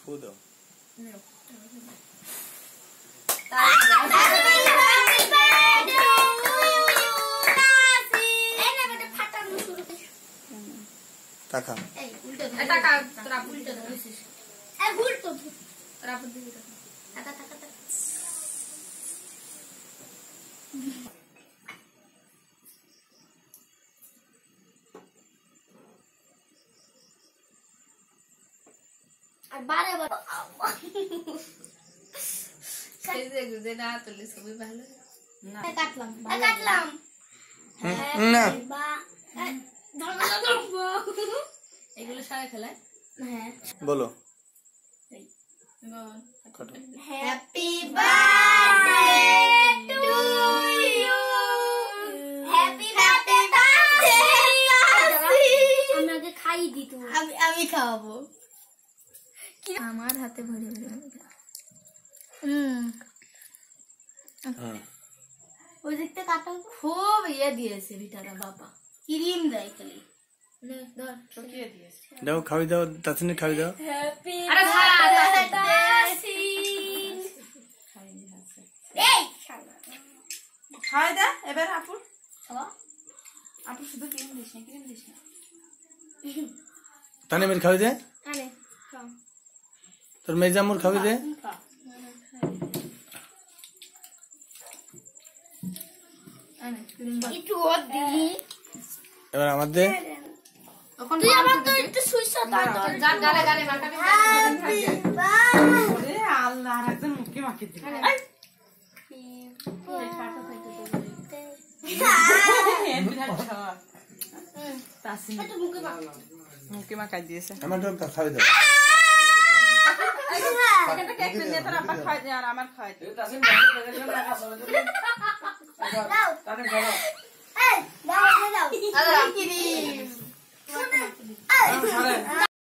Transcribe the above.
ফু দাও টাকা এই উল্টো টাকা তোরা উল্টো ধরেছিস এই উল্টো তোরা বুদ্ধি দিতে টাকা টাকা টাকা আর বারে বারে সেই যে গুজে না তুলে সবই ভালো না কাটলাম না এগুলো সারা খেলায় হ্যাঁ বলো happy birthday to you happy birthday আমাকে খাই দিত আমি খাওয়াবো কি আমার হাতে ভরে ভরে ওই দিকতে কাটা খুব ইয়ে দিয়েছে ভিটারা বাবা ক্রিম দেয় খালি দাও খাওয়াই দাও তাসিনে খাওয়াই দাও আরে খাওয়াই দা এবার আপু আপু শুধু ক্রিম দিস না তানে মেরে খাওয়াই দে তোর মেজামুর খাওয়াই দে এবার আমার দে তুই আমার তো একটু সুইসা দাও যা গালে গালে মাখাবি ওরে আল্লাহ একদম মুখে মাখিয়ে দিবি মুখে মাখাই দিয়েছে আমার তো খাওয়াই দাও আমার খাওয়াই দাও